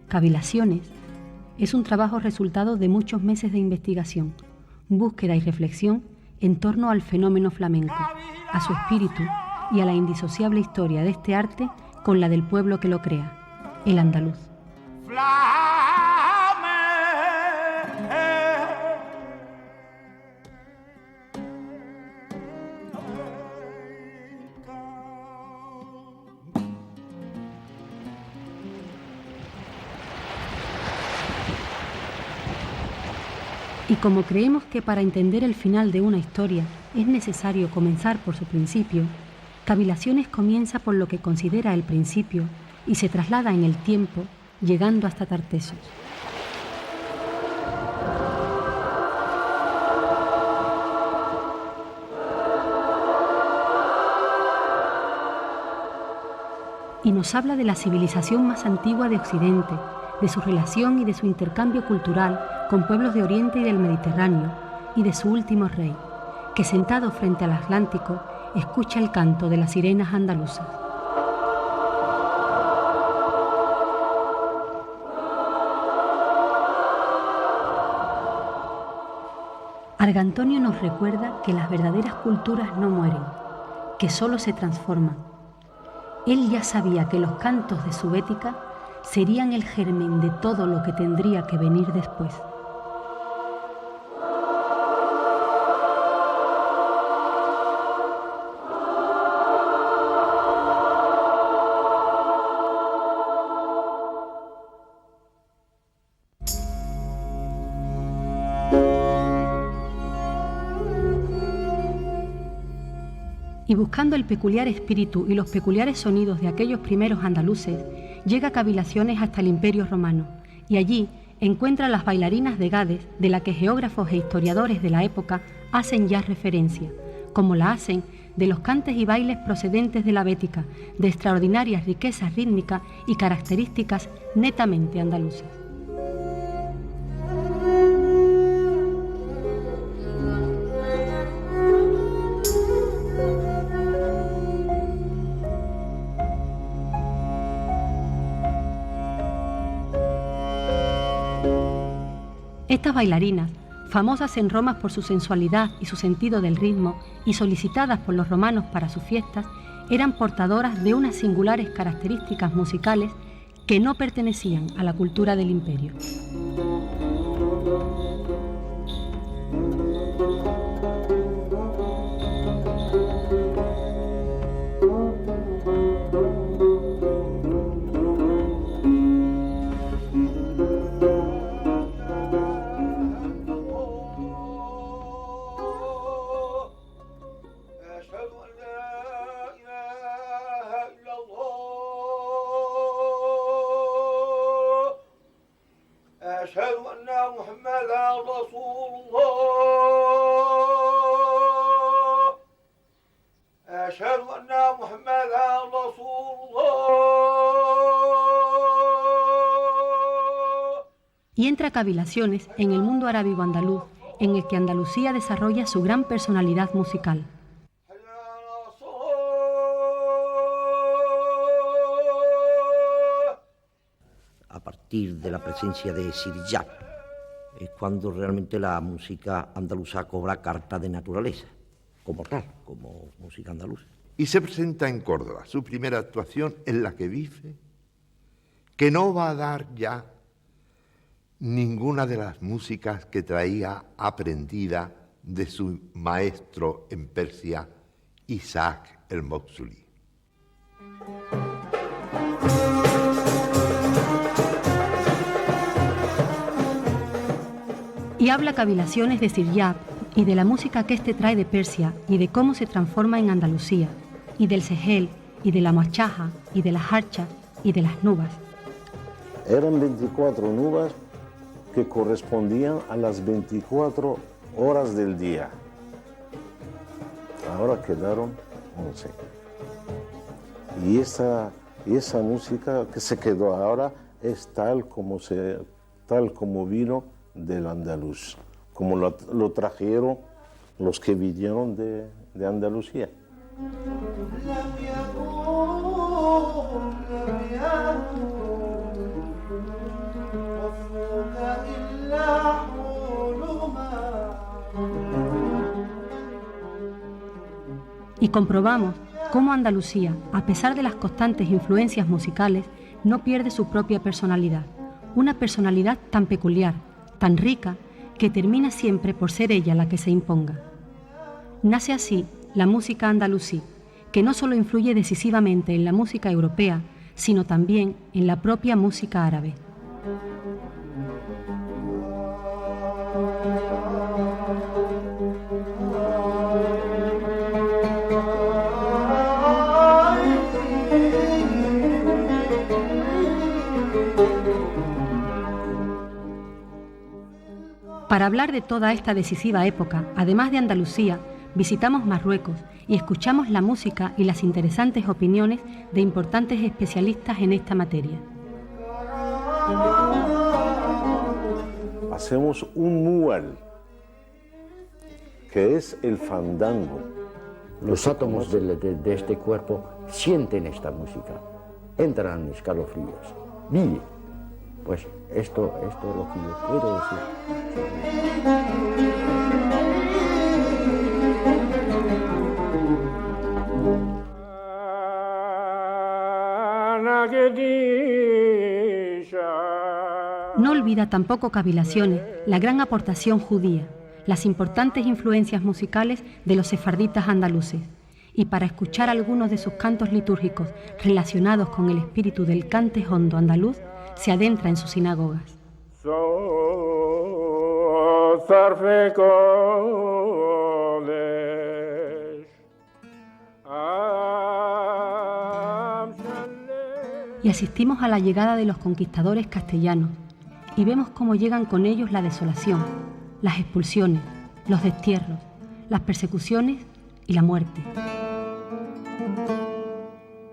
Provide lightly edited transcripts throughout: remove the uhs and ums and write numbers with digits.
Cavilaciones es un trabajo resultado de muchos meses de investigación, búsqueda y reflexión en torno al fenómeno flamenco, a su espíritu y a la indisociable historia de este arte con la del pueblo que lo crea, el andaluz. Y como creemos que para entender el final de una historia es necesario comenzar por su principio, Cavilaciones comienza por lo que considera el principio y se traslada en el tiempo, llegando hasta Tartessos. Y nos habla de la civilización más antigua de Occidente, de su relación y de su intercambio cultural con pueblos de Oriente y del Mediterráneo, y de su último rey, que sentado frente al Atlántico escucha el canto de las sirenas andaluzas. Argantonio nos recuerda que las verdaderas culturas no mueren, que solo se transforman. Él ya sabía que los cantos de su Bética serían el germen de todo lo que tendría que venir después. Y buscando el peculiar espíritu y los peculiares sonidos de aquellos primeros andaluces, llega a Cavilaciones hasta el Imperio Romano, y allí encuentra las bailarinas de Gades, de la que geógrafos e historiadores de la época hacen ya referencia, como la hacen de los cantes y bailes procedentes de la Bética, de extraordinarias riquezas rítmicas y características netamente andaluzas. Estas bailarinas, famosas en Roma por su sensualidad y su sentido del ritmo y solicitadas por los romanos para sus fiestas, eran portadoras de unas singulares características musicales que no pertenecían a la cultura del imperio. Y entra Cavilaciones en el mundo arábigo-andaluz, en el que Andalucía desarrolla su gran personalidad musical. A partir de la presencia de Sirjab es cuando realmente la música andaluza cobra carta de naturaleza, como tal, como música andaluza. Y se presenta en Córdoba, su primera actuación en la que dice que no va a dar ya ninguna de las músicas que traía aprendida de su maestro en Persia, Isaac el Moksuli. Y habla Cavilaciones de Sirjab y de la música que éste trae de Persia y de cómo se transforma en Andalucía, y del sehel, y de la machaja, y de las harchas, y de las nubas. Eran 24 nubas que correspondían a las 24 horas del día. Ahora quedaron 11. Y esa música que se quedó ahora es tal como vino del andaluz, como lo trajeron los que vinieron de Andalucía. Y comprobamos cómo Andalucía, a pesar de las constantes influencias musicales, no pierde su propia personalidad, una personalidad tan peculiar, tan rica, que termina siempre por ser ella la que se imponga. Nace así la música andalusí, que no solo influye decisivamente en la música europea, sino también en la propia música árabe. Para hablar de toda esta decisiva época, además de Andalucía, visitamos Marruecos y escuchamos la música y las interesantes opiniones de importantes especialistas en esta materia. Hacemos un mual, que es el fandango. Los átomos de este cuerpo sienten esta música, entran escalofríos, vive. Pues esto es lo que yo quiero decir. No olvida tampoco Cavilaciones la gran aportación judía, las importantes influencias musicales de los sefarditas andaluces, y para escuchar algunos de sus cantos litúrgicos relacionados con el espíritu del cante hondo andaluz, se adentra en sus sinagogas. Y asistimos a la llegada de los conquistadores castellanos y vemos cómo llegan con ellos la desolación, las expulsiones, los destierros, las persecuciones y la muerte.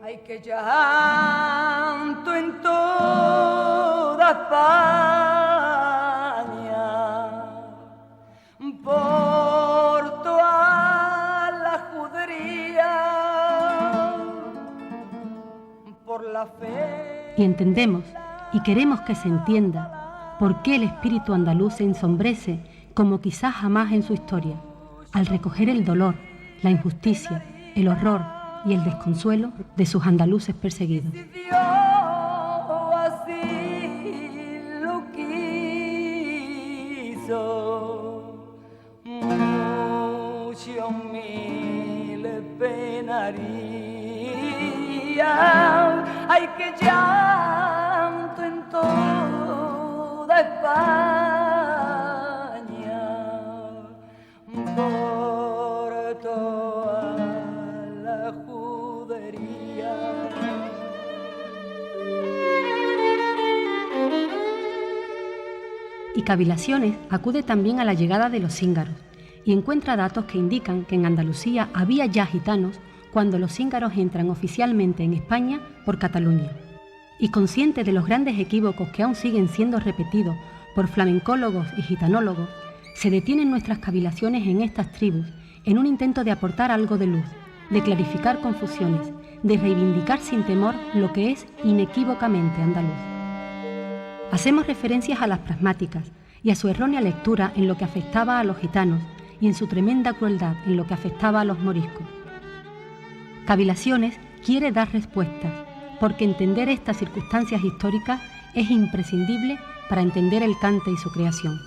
Ay, que llanto en toda España por toda la judería, por la fe. Y entendemos y queremos que se entienda por qué el espíritu andaluz se ensombrece como quizás jamás en su historia, al recoger el dolor, la injusticia, el horror y el desconsuelo de sus andaluces perseguidos. Si Dios así lo quiso, mucho mil penaría. Ay, que llanto en toda España por toda la judería. Y Cavilaciones acude también a la llegada de los cíngaros y encuentra datos que indican que en Andalucía había ya gitanos cuando los cíngaros entran oficialmente en España por Cataluña. Y consciente de los grandes equívocos que aún siguen siendo repetidos por flamencólogos y gitanólogos, se detienen nuestras cavilaciones en estas tribus en un intento de aportar algo de luz, de clarificar confusiones, de reivindicar sin temor lo que es inequívocamente andaluz. Hacemos referencias a las pragmáticas y a su errónea lectura en lo que afectaba a los gitanos y en su tremenda crueldad en lo que afectaba a los moriscos. Cavilaciones quiere dar respuestas, porque entender estas circunstancias históricas es imprescindible para entender el cante y su creación.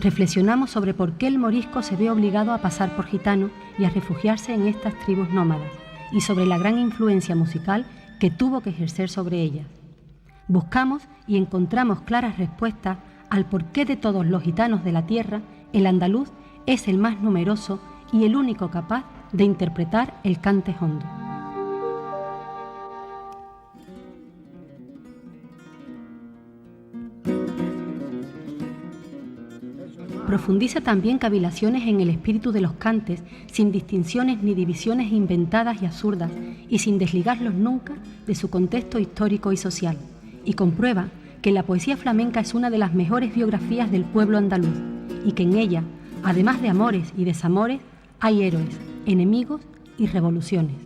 Reflexionamos sobre por qué el morisco se ve obligado a pasar por gitano y a refugiarse en estas tribus nómadas, y sobre la gran influencia musical que tuvo que ejercer sobre ellas. Buscamos y encontramos claras respuestas al porqué de todos los gitanos de la tierra, el andaluz es el más numeroso y el único capaz de interpretar el cante hondo. Profundiza también Cavilaciones en el espíritu de los cantes, sin distinciones ni divisiones inventadas y absurdas, y sin desligarlos nunca de su contexto histórico y social, y comprueba que la poesía flamenca es una de las mejores biografías del pueblo andaluz, y que en ella Además de amores y desamores, hay héroes, enemigos y revoluciones.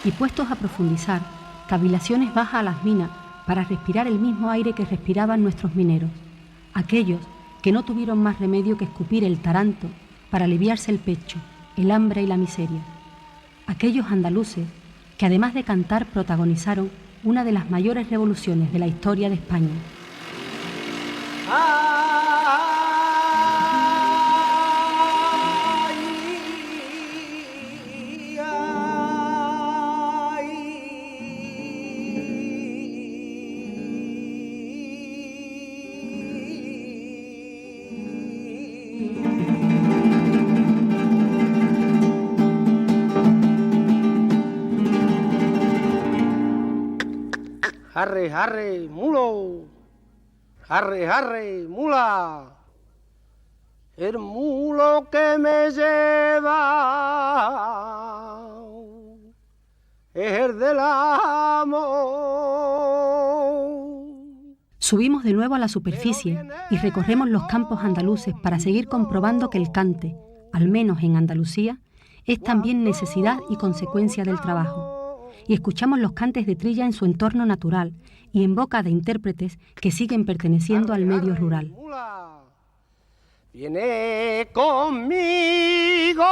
Y puestos a profundizar, Cavilaciones baja a las minas para respirar el mismo aire que respiraban nuestros mineros, aquellos que no tuvieron más remedio que escupir el taranto para aliviarse el pecho, el hambre y la miseria. Aquellos andaluces que además de cantar protagonizaron una de las mayores revoluciones de la historia de España. Arre, arre, mulo, arre, mula, el mulo que me lleva es el del amor. Subimos de nuevo a la superficie y recorremos los campos andaluces para seguir comprobando que el cante, al menos en Andalucía, es también necesidad y consecuencia del trabajo. Y escuchamos los cantes de trilla en su entorno natural y en boca de intérpretes que siguen perteneciendo al medio rural. Viene conmigo,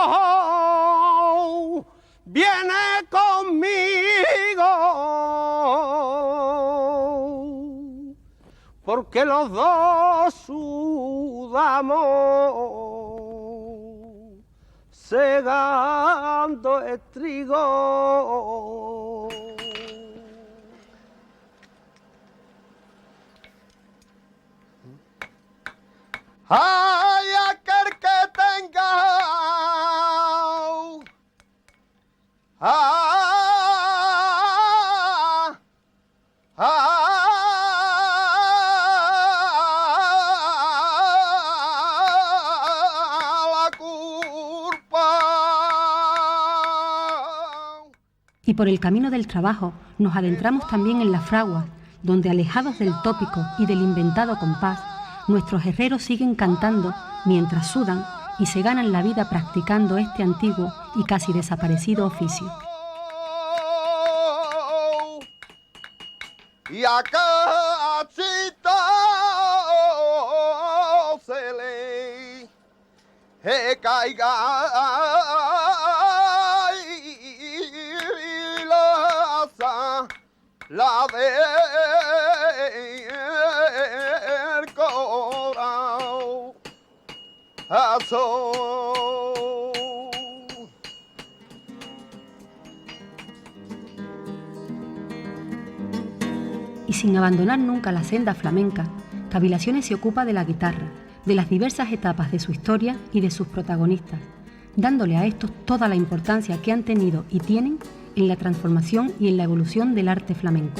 viene conmigo, porque los dos sudamos segando el trigo. Ay, aquel que tenga la culpa. Y por el camino del trabajo nos adentramos también en las fraguas, donde alejados del tópico y del inventado compás, nuestros herreros siguen cantando mientras sudan y se ganan la vida practicando este antiguo y casi desaparecido oficio. Y a cachito se le caiga la del corazón. Y sin abandonar nunca la senda flamenca, Cavilaciones se ocupa de la guitarra, de las diversas etapas de su historia y de sus protagonistas, dándole a estos toda la importancia que han tenido y tienen en la transformación y en la evolución del arte flamenco.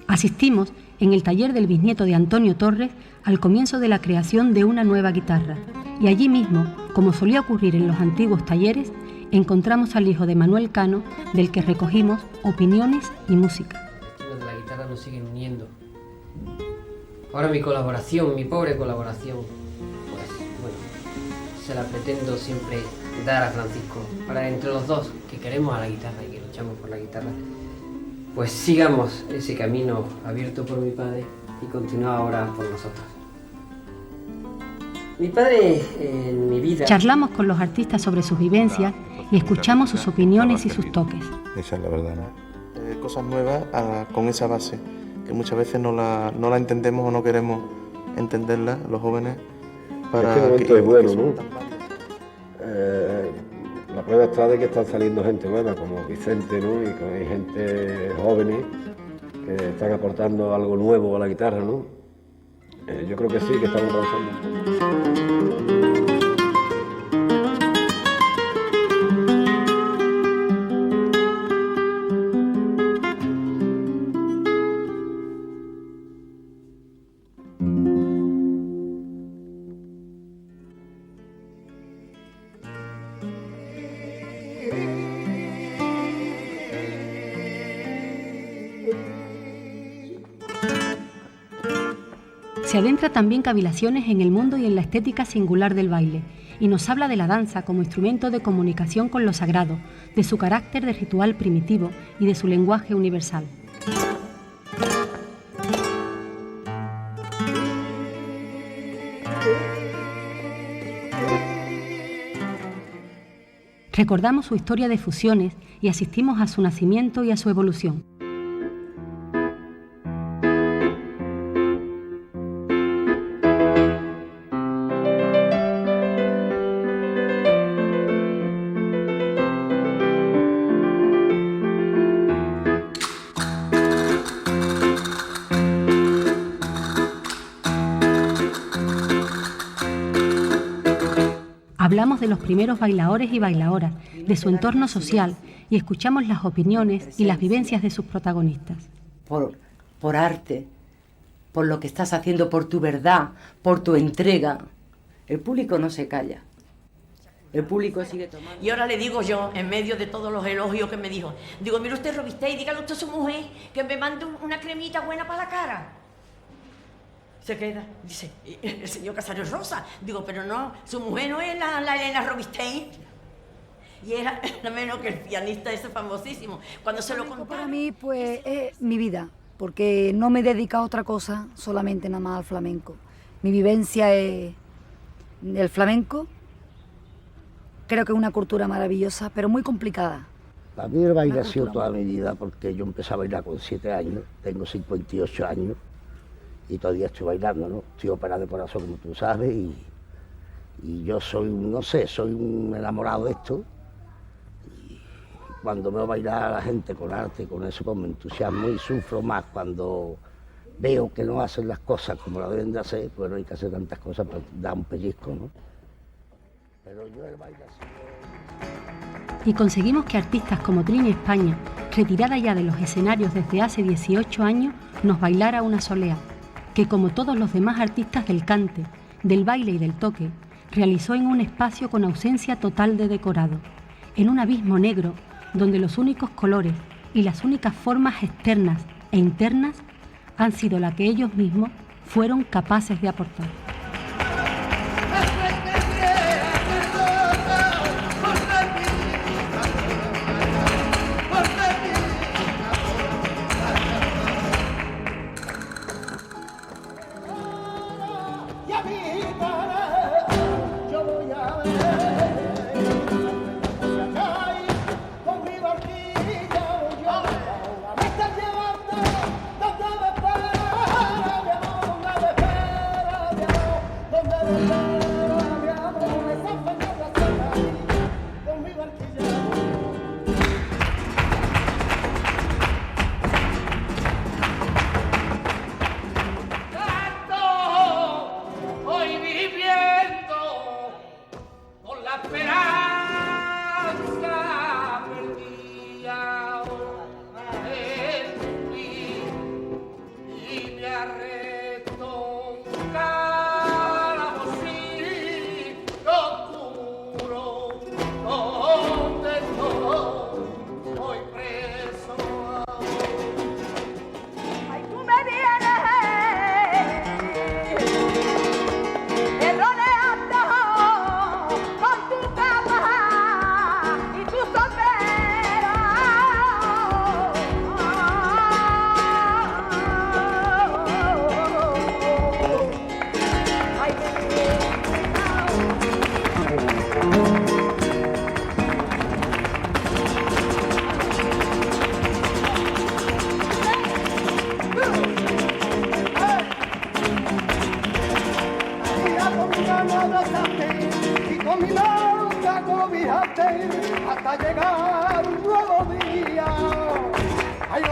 Asistimos, en el taller del bisnieto de Antonio Torres, al comienzo de la creación de una nueva guitarra, y allí mismo, como solía ocurrir en los antiguos talleres, encontramos al hijo de Manuel Cano, del que recogimos opiniones y música. Los de la guitarra nos siguen uniendo. Ahora mi colaboración, mi pobre colaboración, pues bueno, se la pretendo siempre dar a Francisco, para entre los dos, que queremos a la guitarra y que luchamos por la guitarra, pues sigamos ese camino abierto por mi padre y continúa ahora por nosotros. Mi padre en mi vida... Charlamos con los artistas sobre sus vivencias y escuchamos sus opiniones y sus toques. Esa es la verdad, ¿no? Cosas nuevas con esa base, que muchas veces no la entendemos o no queremos entenderla, los jóvenes. Para este momento es bueno, ¿no? La prueba está de que están saliendo gente nueva, como Vicente, ¿no? Y que hay gente jóvenes que están aportando algo nuevo a la guitarra, ¿no? Yo creo que sí, que estamos avanzando un poco. Se adentra también Cavilaciones en el mundo y en la estética singular del baile, y nos habla de la danza como instrumento de comunicación con lo sagrado, de su carácter de ritual primitivo y de su lenguaje universal. Recordamos su historia de fusiones y asistimos a su nacimiento y a su evolución. Hablamos de los primeros bailadores y bailadoras, de su entorno social y escuchamos las opiniones y las vivencias de sus protagonistas. Por arte, por lo que estás haciendo, por tu verdad, por tu entrega. El público no se calla. El público sigue tomando. Y ahora le digo yo, en medio de todos los elogios que me dijo, digo, mire usted, Robistey, dígale usted a su mujer que me mande una cremita buena para la cara. Se queda, dice, el señor Casares Rosa. Digo, pero no, su mujer no es la Elena Robistey. Y era menos que el pianista ese famosísimo. Cuando se lo contaron... Para mí, pues, es mi vida, porque no me dedico a otra cosa, solamente nada más al flamenco. Mi vivencia es el flamenco. Creo que es una cultura maravillosa, pero muy complicada. Para mí el baile ha sido toda mi vida, porque yo empecé a bailar con 7 años, tengo 58 años. Y todavía estoy bailando, ¿no? Estoy operado de corazón, como tú sabes, y yo soy, no sé, soy un enamorado de esto. Y cuando veo bailar a la gente con arte, con eso, con me entusiasmo y sufro más cuando veo que no hacen las cosas como las deben de hacer, pues no hay que hacer tantas cosas para dar un pellizco, ¿no? Pero yo el baile así... Y conseguimos que artistas como Trini España, retirada ya de los escenarios desde hace 18 años, nos bailara una soleá, que como todos los demás artistas del cante, del baile y del toque, realizó en un espacio con ausencia total de decorado, en un abismo negro donde los únicos colores y las únicas formas externas e internas han sido la que ellos mismos fueron capaces de aportar.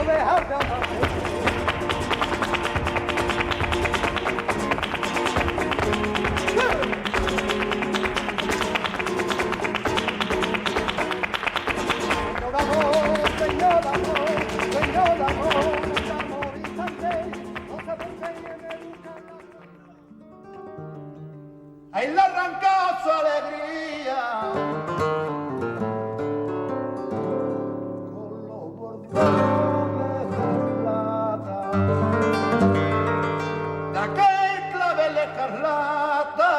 dejar de hablar. Ahí le arrancó su alegría con los bordones de plata de aquel clavel escarlata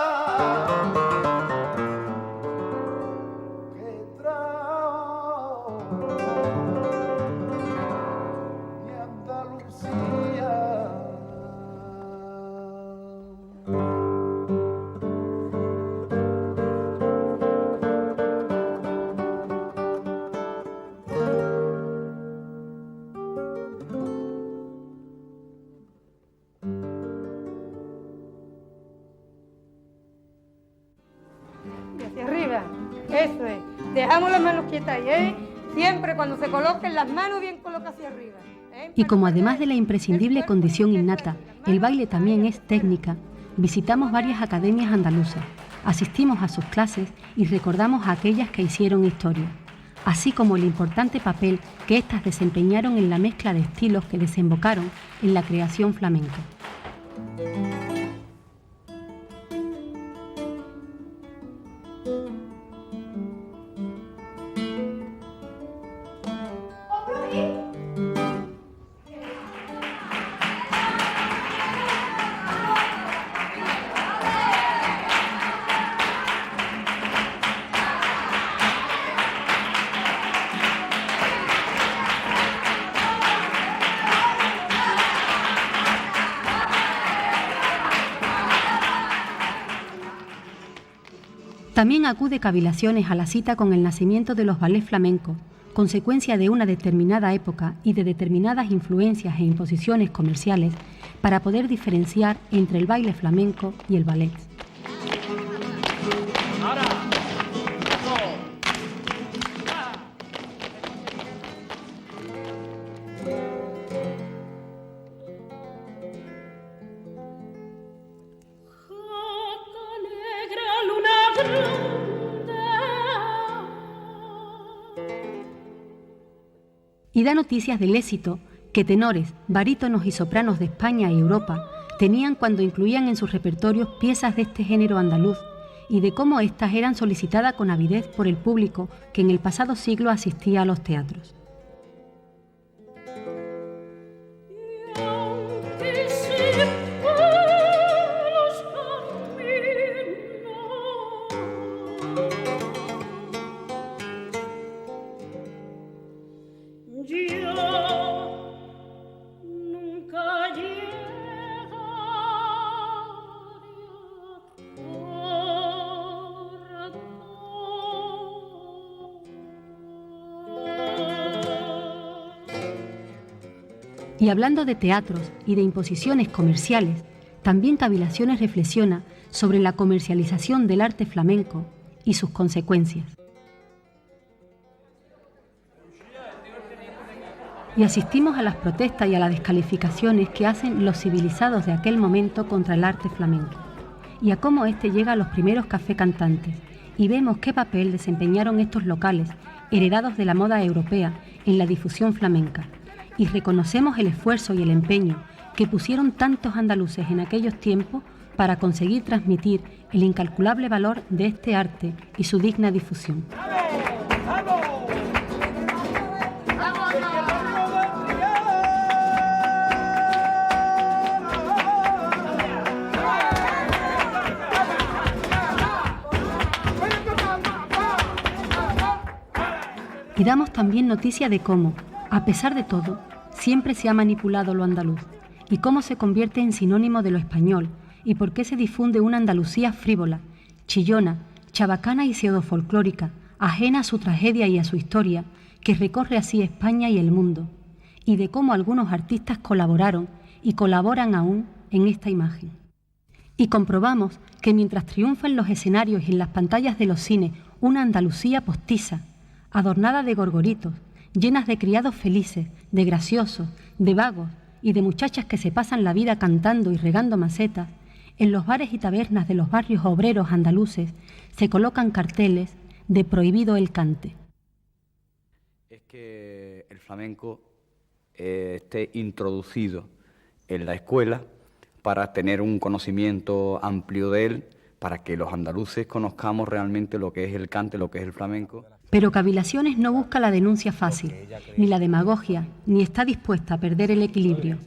que trajo mi Andalucía. Eso es. Dejamos las manos quietas ahí, ¿eh? Siempre cuando se coloquen las manos bien colocadas hacia arriba. Y como además de la imprescindible condición innata, el baile también es técnica, visitamos varias academias andaluzas, asistimos a sus clases y recordamos a aquellas que hicieron historia, así como el importante papel que éstas desempeñaron en la mezcla de estilos que desembocaron en la creación flamenca. También acude Cavilaciones a la cita con el nacimiento de los ballets flamencos, consecuencia de una determinada época y de determinadas influencias e imposiciones comerciales para poder diferenciar entre el baile flamenco y el ballet. Y da noticias del éxito que tenores, barítonos y sopranos de España y Europa tenían cuando incluían en sus repertorios piezas de este género andaluz y de cómo éstas eran solicitadas con avidez por el público que en el pasado siglo asistía a los teatros. Y hablando de teatros y de imposiciones comerciales, también Cavilaciones reflexiona sobre la comercialización del arte flamenco y sus consecuencias. Y asistimos a las protestas y a las descalificaciones que hacen los civilizados de aquel momento contra el arte flamenco, y a cómo éste llega a los primeros café cantantes, y vemos qué papel desempeñaron estos locales, heredados de la moda europea, en la difusión flamenca. Y reconocemos el esfuerzo y el empeño que pusieron tantos andaluces en aquellos tiempos para conseguir transmitir el incalculable valor de este arte y su digna difusión. Y damos también noticia de cómo, a pesar de todo, siempre se ha manipulado lo andaluz y cómo se convierte en sinónimo de lo español y por qué se difunde una Andalucía frívola, chillona, chabacana y pseudofolclórica, ajena a su tragedia y a su historia, que recorre así España y el mundo, y de cómo algunos artistas colaboraron y colaboran aún en esta imagen. Y comprobamos que mientras triunfa en los escenarios y en las pantallas de los cines una Andalucía postiza, adornada de gorgoritos, llenas de criados felices, de graciosos, de vagos y de muchachas que se pasan la vida cantando y regando macetas, en los bares y tabernas de los barrios obreros andaluces se colocan carteles de prohibido el cante. Es que el flamenco esté introducido en la escuela para tener un conocimiento amplio de él, para que los andaluces conozcamos realmente lo que es el cante, lo que es el flamenco. Pero Cavilaciones no busca la denuncia fácil, ni la demagogia, ni está dispuesta a perder el equilibrio.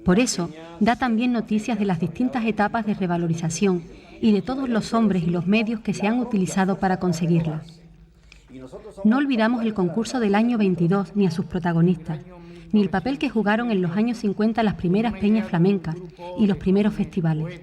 Por eso, da también noticias de las distintas etapas de revalorización y de todos los hombres y los medios que se han utilizado para conseguirla. No olvidamos el concurso del año 22 ni a sus protagonistas, ni el papel que jugaron en los años 50 las primeras peñas flamencas y los primeros festivales,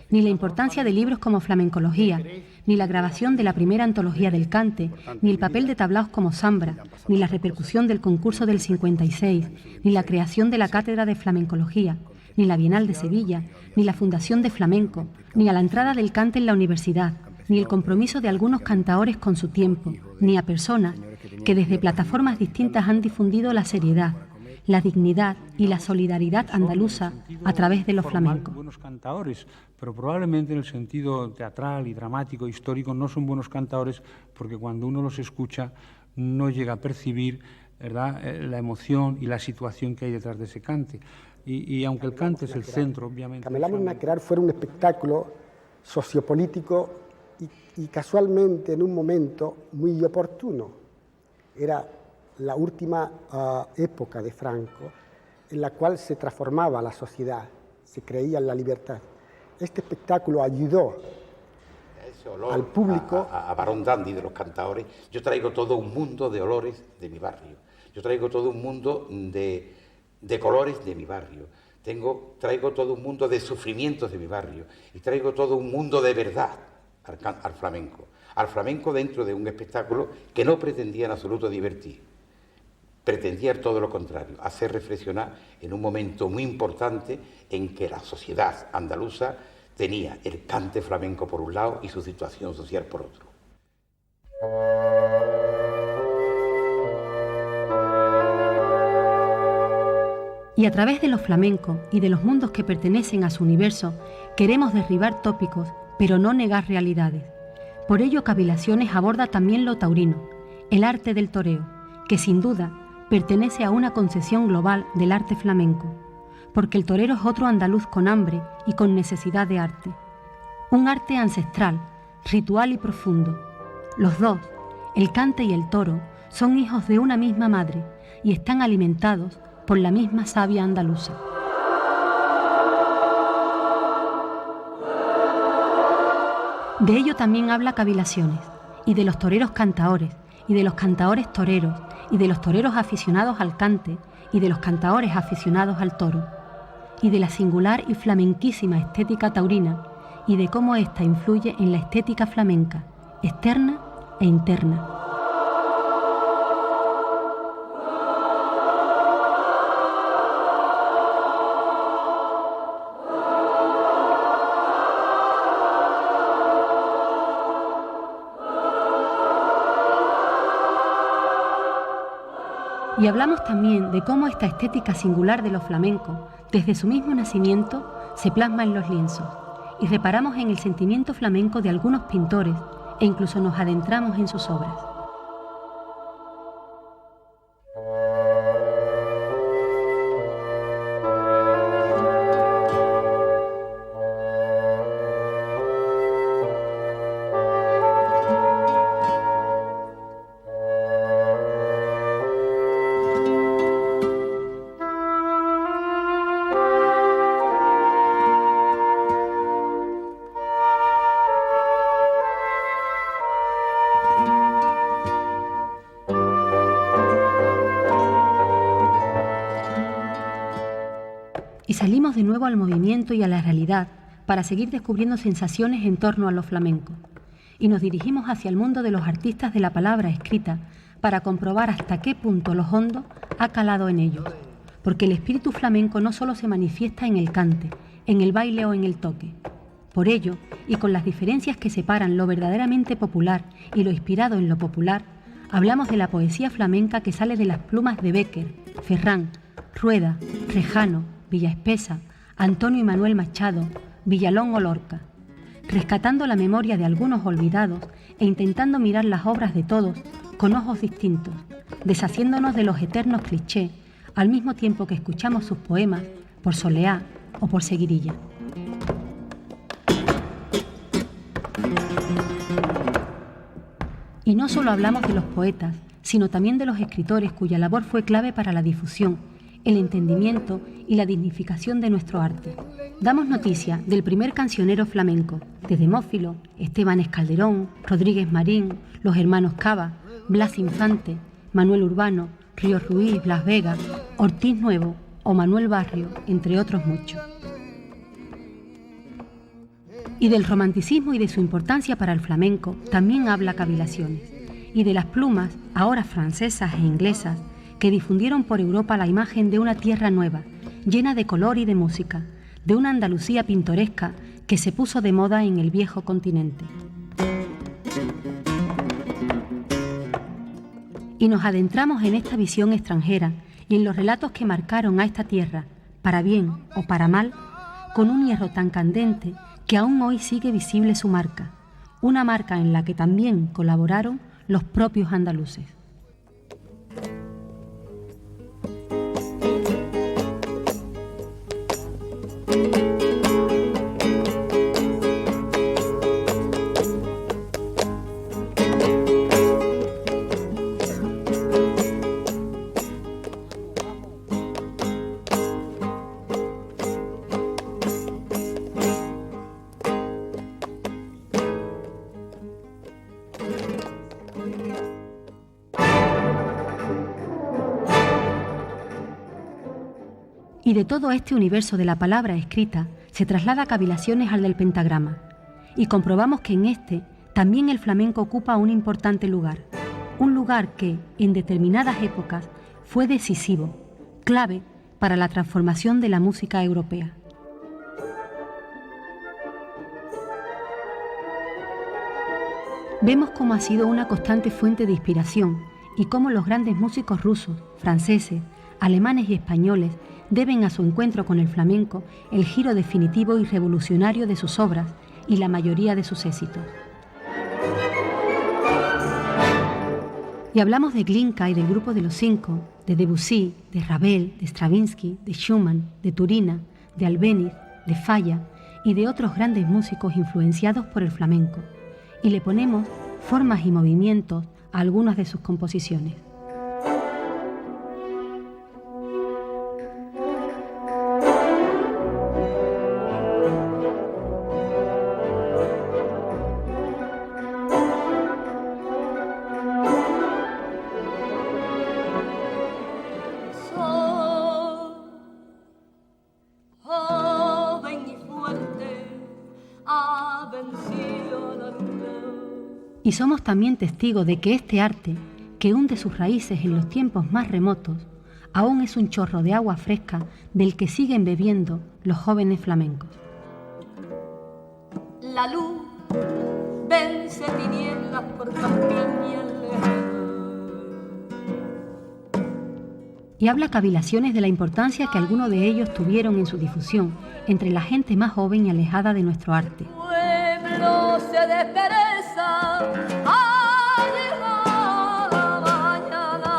ni la importancia de libros como Flamencología, ni la grabación de la primera antología del cante, ni el papel de tablaos como Zambra, ni la repercusión del concurso del 56, ni la creación de la Cátedra de Flamencología, ni la Bienal de Sevilla, ni la fundación de Flamenco, ni a la entrada del cante en la universidad, ni el compromiso de algunos cantaores con su tiempo, ni a personas que desde plataformas distintas han difundido la seriedad, la dignidad y la solidaridad andaluza a través de los flamencos. Buenos cantadores, pero probablemente en el sentido teatral y dramático, histórico, no son buenos cantadores porque cuando uno los escucha no llega a percibir, ¿verdad?, la emoción y la situación que hay detrás de ese cante. Y aunque el cante es el centro, obviamente... Camelamos Naquerar fue un espectáculo sociopolítico y casualmente en un momento muy oportuno. Era la última época de Franco, en la cual se transformaba la sociedad, se creía en la libertad. Este espectáculo ayudó al público a Barón Dandy de los cantadores. Yo traigo todo un mundo de olores de mi barrio, yo traigo todo un mundo de colores de mi barrio, traigo todo un mundo de sufrimientos de mi barrio y traigo todo un mundo de verdad al flamenco dentro de un espectáculo que no pretendía en absoluto divertir. Pretendía todo lo contrario, hacer reflexionar en un momento muy importante en que la sociedad andaluza tenía el cante flamenco por un lado y su situación social por otro. Y a través de los flamencos y de los mundos que pertenecen a su universo, queremos derribar tópicos, pero no negar realidades. Por ello, Cavilaciones aborda también lo taurino, el arte del toreo, que sin duda pertenece a una concepción global del arte flamenco, porque el torero es otro andaluz con hambre y con necesidad de arte. Un arte ancestral, ritual y profundo. Los dos, el cante y el toro, son hijos de una misma madre y están alimentados por la misma savia andaluza. De ello también habla Cavilaciones, y de los toreros cantaores, y de los cantaores toreros, y de los toreros aficionados al cante, y de los cantaores aficionados al toro, y de la singular y flamenquísima estética taurina, y de cómo ésta influye en la estética flamenca, externa e interna. Y hablamos también de cómo esta estética singular de los flamencos, desde su mismo nacimiento, se plasma en los lienzos, y reparamos en el sentimiento flamenco de algunos pintores e incluso nos adentramos en sus obras. Y salimos de nuevo al movimiento y a la realidad para seguir descubriendo sensaciones en torno a lo flamenco. Y nos dirigimos hacia el mundo de los artistas de la palabra escrita para comprobar hasta qué punto lo hondo ha calado en ellos. Porque el espíritu flamenco no solo se manifiesta en el cante, en el baile o en el toque. Por ello, y con las diferencias que separan lo verdaderamente popular y lo inspirado en lo popular, Hablamos de la poesía flamenca que sale de las plumas de Bécquer, Ferrán, Rueda, Rejano, Villaespesa, Antonio y Manuel Machado, Villalón o Lorca, rescatando la memoria de algunos olvidados e intentando mirar las obras de todos con ojos distintos, deshaciéndonos de los eternos clichés, al mismo tiempo que escuchamos sus poemas por Soleá o por Seguirilla. Y no solo hablamos de los poetas, sino también de los escritores cuya labor fue clave para la difusión, el entendimiento y la dignificación de nuestro arte. Damos noticia del primer cancionero flamenco, de Demófilo, Esteban Escalderón, Rodríguez Marín, los hermanos Cava, Blas Infante, Manuel Urbano, Ríos Ruiz, Blas Vega, Ortiz Nuevo o Manuel Barrio, entre otros muchos. Y del romanticismo y de su importancia para el flamenco también habla Cavilaciones, y de las plumas, ahora francesas e inglesas, que difundieron por Europa la imagen de una tierra nueva, llena de color y de música, de una Andalucía pintoresca que se puso de moda en el viejo continente. Y nos adentramos en esta visión extranjera y en los relatos que marcaron a esta tierra, para bien o para mal, con un hierro tan candente que aún hoy sigue visible su marca, una marca en la que también colaboraron los propios andaluces. Y de todo este universo de la palabra escrita se traslada Cavilaciones al del pentagrama, y comprobamos que en este también el flamenco ocupa un importante lugar, un lugar que, en determinadas épocas, fue decisivo, clave para la transformación de la música europea. Vemos cómo ha sido una constante fuente de inspiración y cómo los grandes músicos rusos, franceses, alemanes y españoles deben a su encuentro con el flamenco el giro definitivo y revolucionario de sus obras y la mayoría de sus éxitos. Y hablamos de Glinka y del grupo de los Cinco, de Debussy, de Ravel, de Stravinsky, de Schumann, de Turina, de Albéniz, de Falla y de otros grandes músicos influenciados por el flamenco, y le ponemos formas y movimientos a algunas de sus composiciones. Y somos también testigos de que este arte, que hunde sus raíces en los tiempos más remotos, aún es un chorro de agua fresca del que siguen bebiendo los jóvenes flamencos. La luz vence tinieblas por campiñas lejanas. Y habla Cavilaciones de la importancia que algunos de ellos tuvieron en su difusión entre la gente más joven y alejada de nuestro arte. Pueblo se despereza al llegar la mañana.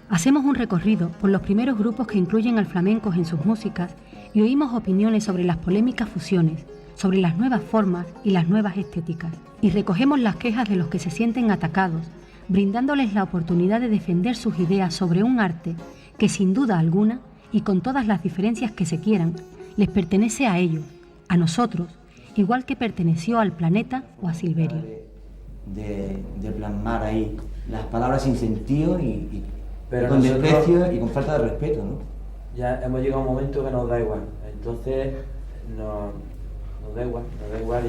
Hacemos un recorrido por los primeros grupos que incluyen al flamenco en sus músicas y oímos opiniones sobre las polémicas fusiones, sobre las nuevas formas y las nuevas estéticas. Y recogemos las quejas de los que se sienten atacados, brindándoles la oportunidad de defender sus ideas sobre un arte que sin duda alguna, y con todas las diferencias que se quieran, les pertenece a ellos, a nosotros, igual que perteneció al planeta o a Silverio. De plasmar ahí las palabras sin sentido y con nosotros, desprecio y con falta de respeto, ¿no? Ya hemos llegado a un momento que nos da igual, entonces nos da igual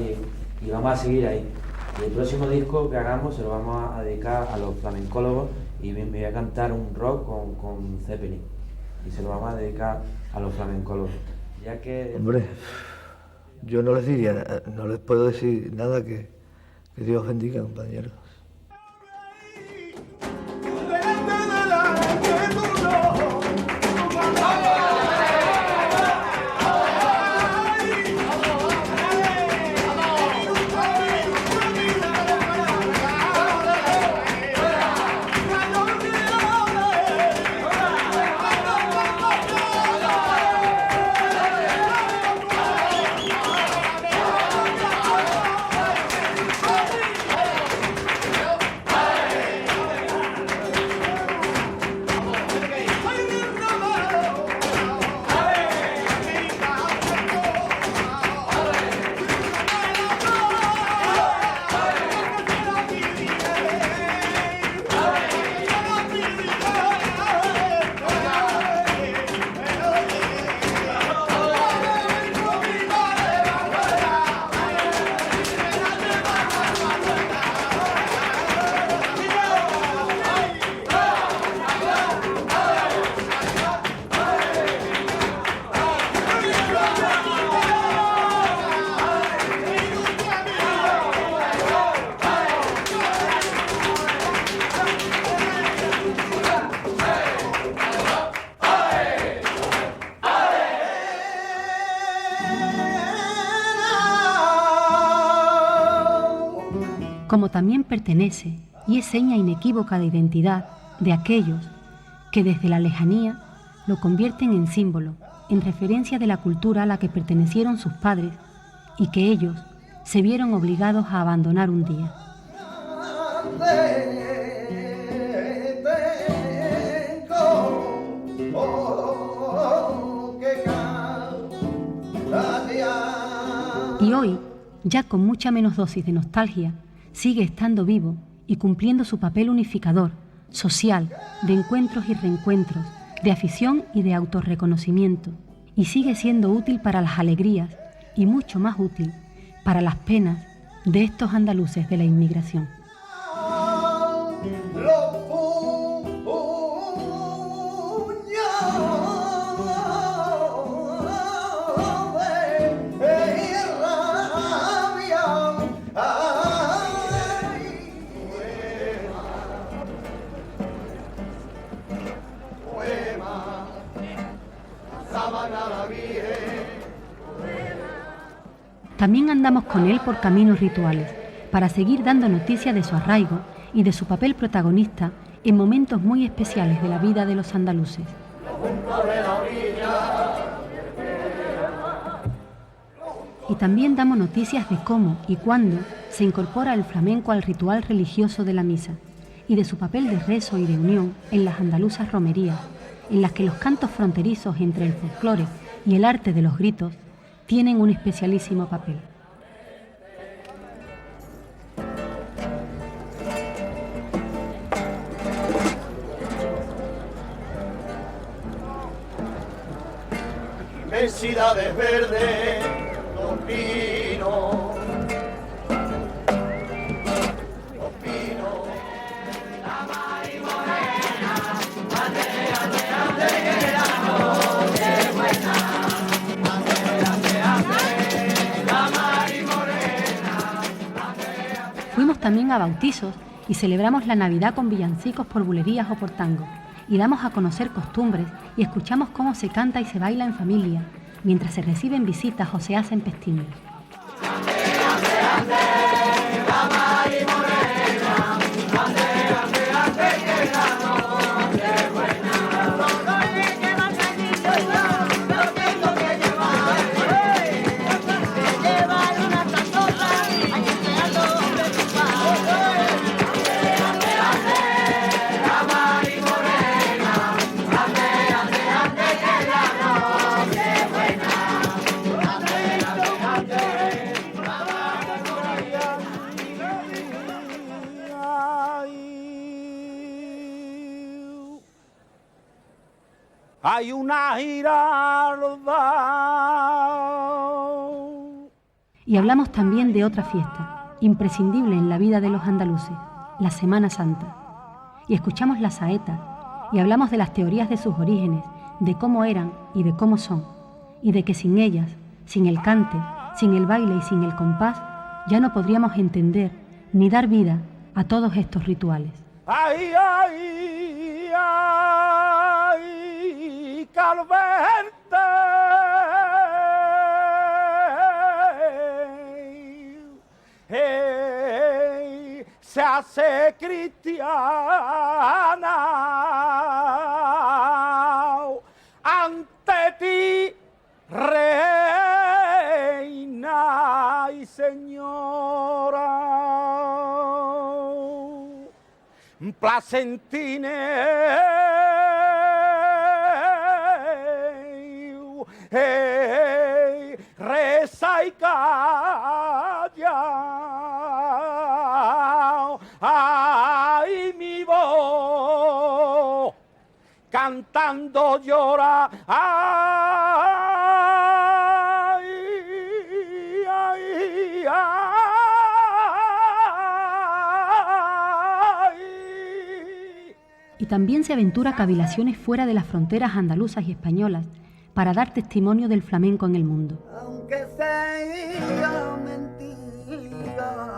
y vamos a seguir ahí. Y el próximo disco que hagamos se lo vamos a dedicar a los flamencólogos y me voy a cantar un rock con Zeppelin y se lo vamos a dedicar a los flamencólogos, ya que... Hombre, yo no les diría, no les puedo decir nada que Que Dios bendiga, compañeros. Como también pertenece y es seña inequívoca de identidad de aquellos que desde la lejanía lo convierten en símbolo, en referencia de la cultura a la que pertenecieron sus padres y que ellos se vieron obligados a abandonar un día. Y hoy, ya con mucha menos dosis de nostalgia, sigue estando vivo y cumpliendo su papel unificador, social, de encuentros y reencuentros, de afición y de autorreconocimiento, y sigue siendo útil para las alegrías y mucho más útil para las penas de estos andaluces de la inmigración. También andamos con él por caminos rituales, para seguir dando noticia de su arraigo y de su papel protagonista en momentos muy especiales de la vida de los andaluces. Y también damos noticias de cómo y cuándo se incorpora el flamenco al ritual religioso de la misa, y de su papel de rezo y de unión en las andaluzas romerías, en las que los cantos fronterizos entre el folclore y el arte de los gritos tienen un especialísimo papel. Inmensidades verdes, los pinos. Fuimos también a bautizos y celebramos la Navidad con villancicos por bulerías o por tango, y damos a conocer costumbres y escuchamos cómo se canta y se baila en familia, mientras se reciben visitas o se hacen pestiños. Hay una giralda. Y hablamos también de otra fiesta, imprescindible en la vida de los andaluces, la Semana Santa. Y escuchamos la saeta, y hablamos de las teorías de sus orígenes, de cómo eran y de cómo son, y de que sin ellas, sin el cante, sin el baile y sin el compás, ya no podríamos entender ni dar vida a todos estos rituales. Ay, ay, ay, Calvente, hey, se hace cristiana ante ti, reina y señora. Placentine, hey, reza y calla, ay, mi voz, cantando llora, ay, ay, ay. Y también se aventura a cavilaciones fuera de las fronteras andaluzas y españolas para dar testimonio del flamenco en el mundo. Aunque sea mentira,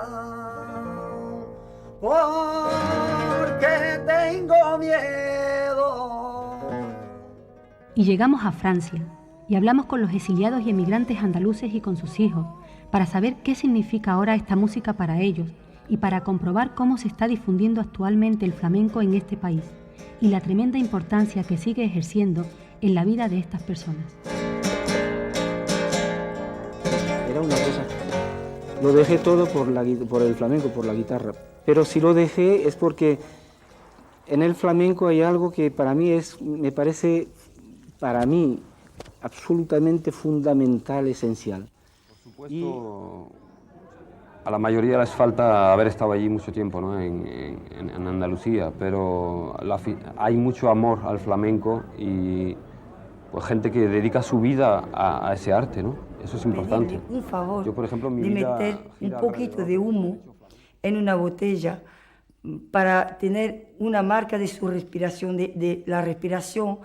porque tengo miedo. Y llegamos a Francia y hablamos con los exiliados y emigrantes andaluces y con sus hijos para saber qué significa ahora esta música para ellos y para comprobar cómo se está difundiendo actualmente el flamenco en este país y la tremenda importancia que sigue ejerciendo en la vida de estas personas. Era una cosa, lo dejé todo por el flamenco, por la guitarra, pero si lo dejé es porque en el flamenco hay algo que para mí me parece absolutamente fundamental, esencial. Por supuesto, a la mayoría les falta haber estado allí mucho tiempo, ¿no? en Andalucía, pero hay mucho amor al flamenco y pues, gente que dedica su vida a ese arte, ¿no? Eso es importante. Un favor. Yo, por ejemplo, mi de vida meter un poquito de humo en una botella para tener una marca de su respiración, de la respiración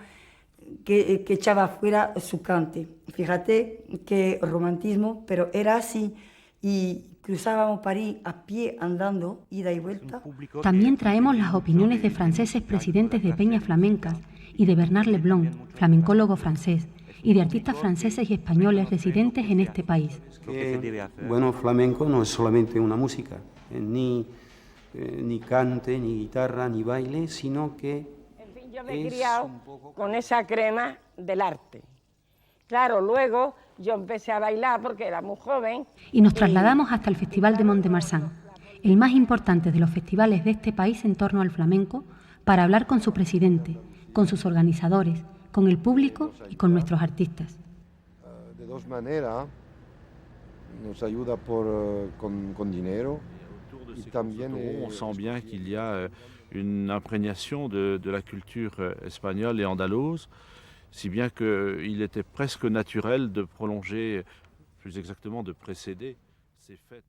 que echaba fuera su cante. Fíjate qué romantismo, pero era así. Y cruzábamos París a pie, andando, ida y vuelta. También traemos las opiniones de franceses presidentes de peñas flamencas y de Bernard Leblond, flamencólogo francés, y de artistas franceses y españoles residentes en este país. Bueno, flamenco no es solamente una música, ni cante, ni guitarra, ni baile, sino que en fin, yo me he criado con esa crema del arte. Claro, luego yo empecé a bailar porque era muy joven. Y nos trasladamos hasta el Festival de Mont-de-Marsan, el más importante de los festivales de este país en torno al flamenco, para hablar con su presidente, con sus organizadores, con el público y con nuestros artistas. De dos maneras, nos ayuda con dinero y también... On sent bien qu'il y a une imprégnation de la culture espagnole et andalouse, si bien qu'il était presque naturel de prolonger, plus exactement de précéder ces fêtes.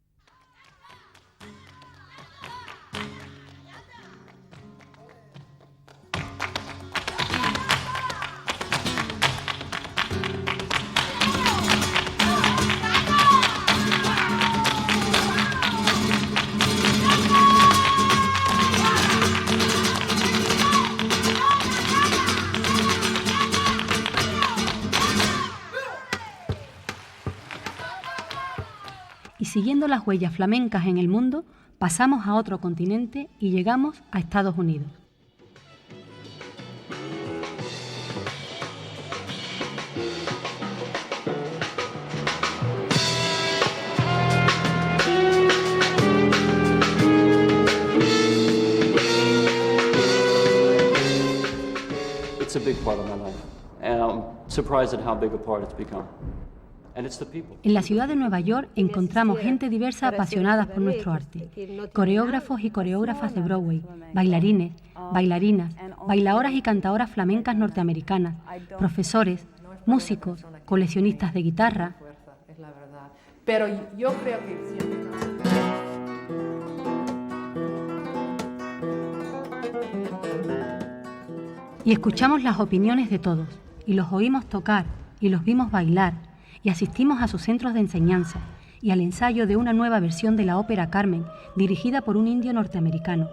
Siguiendo las huellas flamencas en el mundo, pasamos a otro continente y llegamos a Estados Unidos. It's a big part of my life, and I'm surprised at how big a part it's become. En la ciudad de Nueva York encontramos gente diversa apasionada por nuestro arte, coreógrafos y coreógrafas de Broadway, bailarines, bailarinas, bailadoras y cantadoras flamencas norteamericanas, profesores, músicos, coleccionistas de guitarra. Pero yo creo que y escuchamos las opiniones de todos, y los oímos tocar, y los vimos bailar, y asistimos a sus centros de enseñanza, y al ensayo de una nueva versión de la ópera Carmen, dirigida por un indio norteamericano.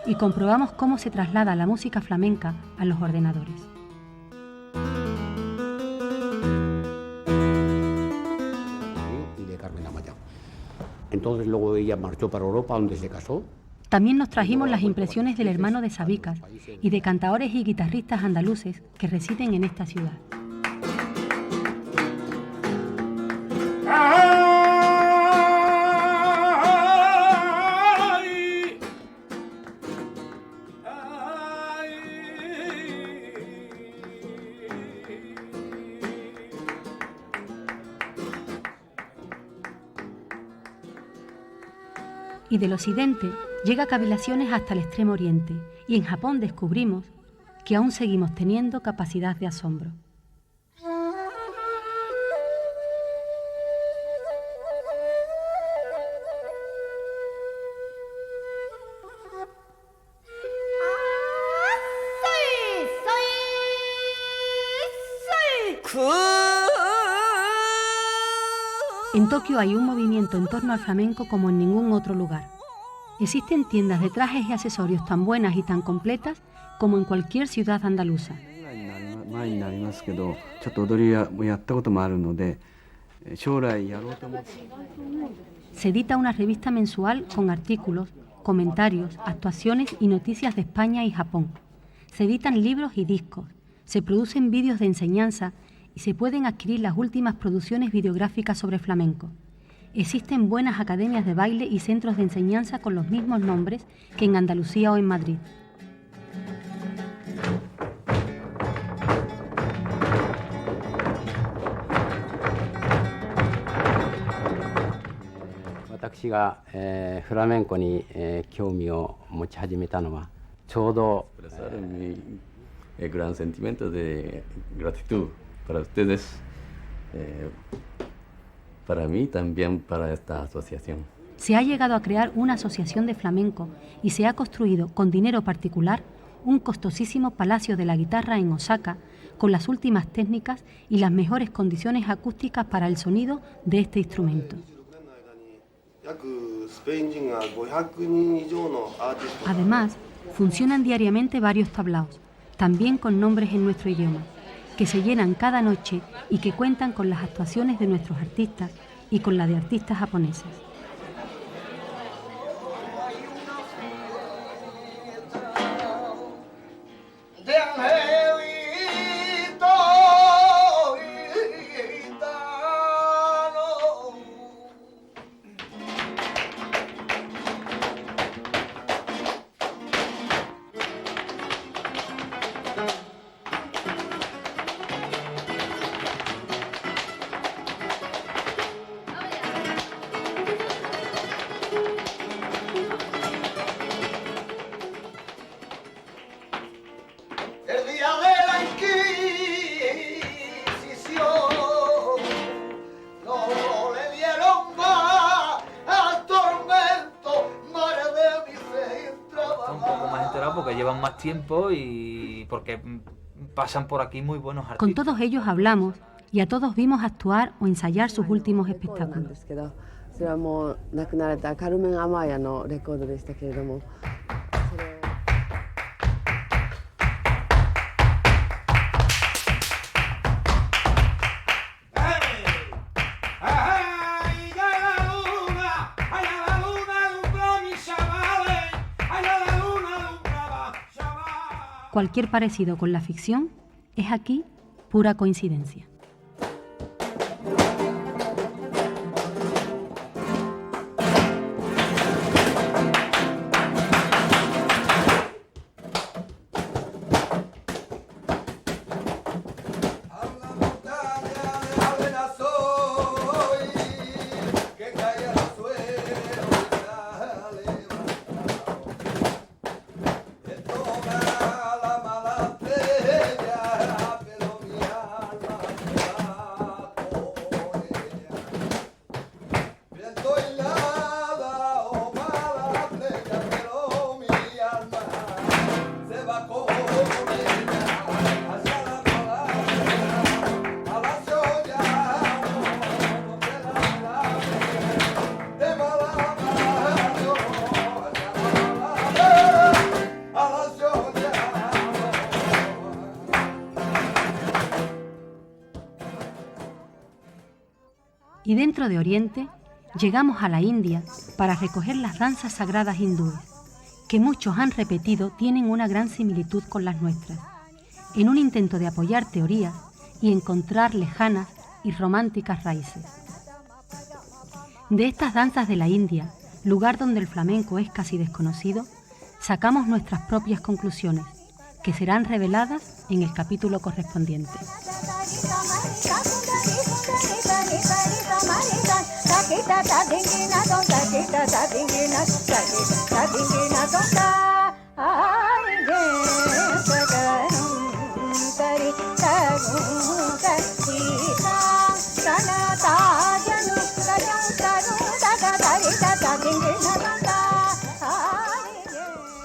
Y comprobamos cómo se traslada la música flamenca a los ordenadores. Y de Carmen Amaya. Entonces luego ella marchó para Europa, donde se casó. También nos trajimos las impresiones del hermano de Sabicas y de cantaores y guitarristas andaluces que residen en esta ciudad. Y del occidente llega cavilaciones hasta el extremo oriente, y en Japón descubrimos que aún seguimos teniendo capacidad de asombro. En Tokio hay un movimiento en torno al flamenco como en ningún otro lugar. Existen tiendas de trajes y accesorios tan buenas y tan completas como en cualquier ciudad andaluza. Se edita una revista mensual con artículos, comentarios, actuaciones y noticias de España y Japón. Se editan libros y discos, se producen vídeos de enseñanza y se pueden adquirir las últimas producciones videográficas sobre flamenco. Existen buenas academias de baile y centros de enseñanza con los mismos nombres que en Andalucía o en Madrid. flamenco ni el gran sentimiento de gratitud para ustedes, para mí también, para esta asociación. Se ha llegado a crear una asociación de flamenco y se ha construido con dinero particular un costosísimo palacio de la guitarra en Osaka con las últimas técnicas y las mejores condiciones acústicas para el sonido de este instrumento. Además, funcionan diariamente varios tablaos, también con nombres en nuestro idioma, que se llenan cada noche y que cuentan con las actuaciones de nuestros artistas y con la de artistas japoneses. Porque llevan más tiempo y porque pasan por aquí muy buenos artistas. Con todos ellos hablamos y a todos vimos actuar o ensayar sus últimos espectáculos. Carmen Amaya no recuerdo de este que Cualquier parecido con la ficción es aquí pura coincidencia. Y dentro de Oriente, llegamos a la India para recoger las danzas sagradas hindúes, que muchos han repetido tienen una gran similitud con las nuestras, en un intento de apoyar teorías y encontrar lejanas y románticas raíces. De estas danzas de la India, lugar donde el flamenco es casi desconocido, sacamos nuestras propias conclusiones, que serán reveladas en el capítulo correspondiente.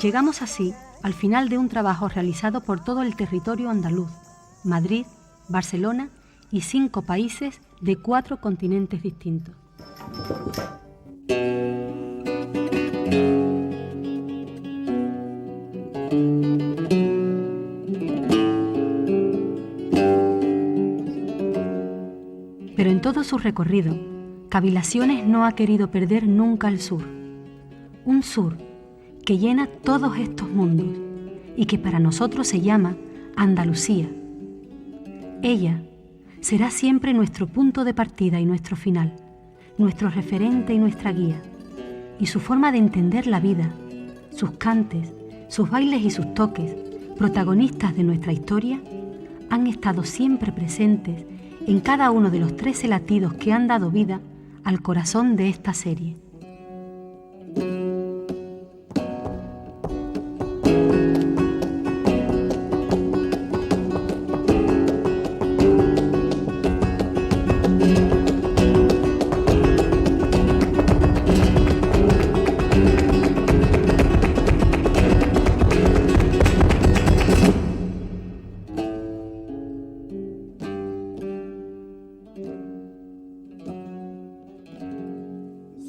Llegamos así al final de un trabajo realizado por todo el territorio andaluz, Madrid, Barcelona y 5 países de 4 continentes distintos. Pero en todo su recorrido, Cavilaciones no ha querido perder nunca el sur. Un sur que llena todos estos mundos y que para nosotros se llama Andalucía. Ella será siempre nuestro punto de partida y nuestro final, nuestro referente y nuestra guía. Y su forma de entender la vida, sus cantes, sus bailes y sus toques, protagonistas de nuestra historia, han estado siempre presentes en cada uno de los 13 latidos que han dado vida al corazón de esta serie.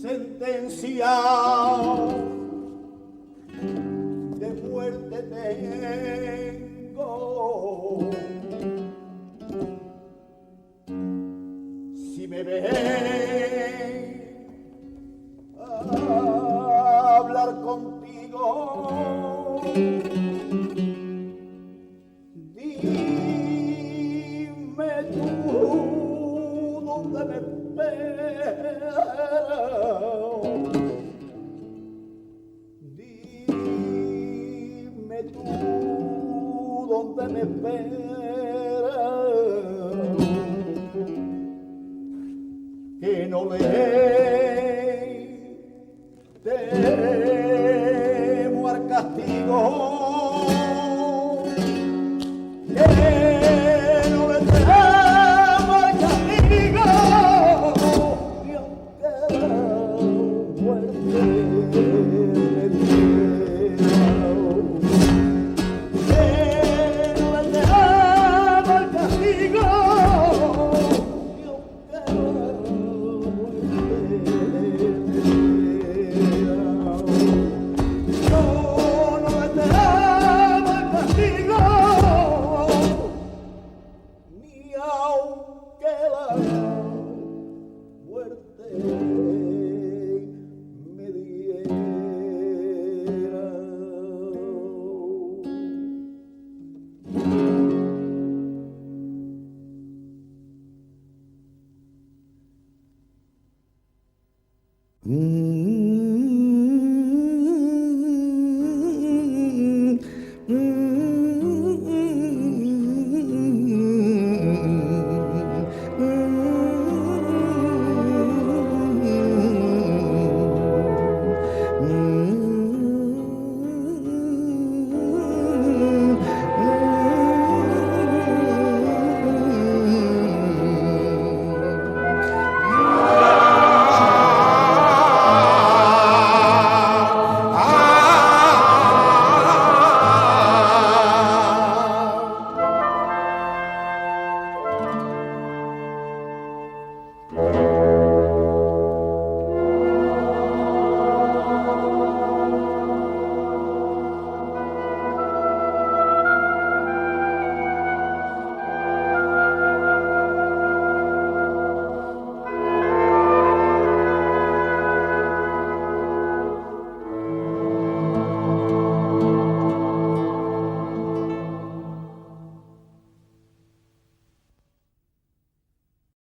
Sentencia de muerte tengo. Si me ven a hablar contigo, dime tú dónde me esperas. Dime tú dónde me esperas, que no le temo al castigo, que no le temo al castigo, y aunque la muerte me diera, que no le temo al castigo, y aunque la muerte me diera, yo no le temo al castigo, ni aunque la muerte me diera.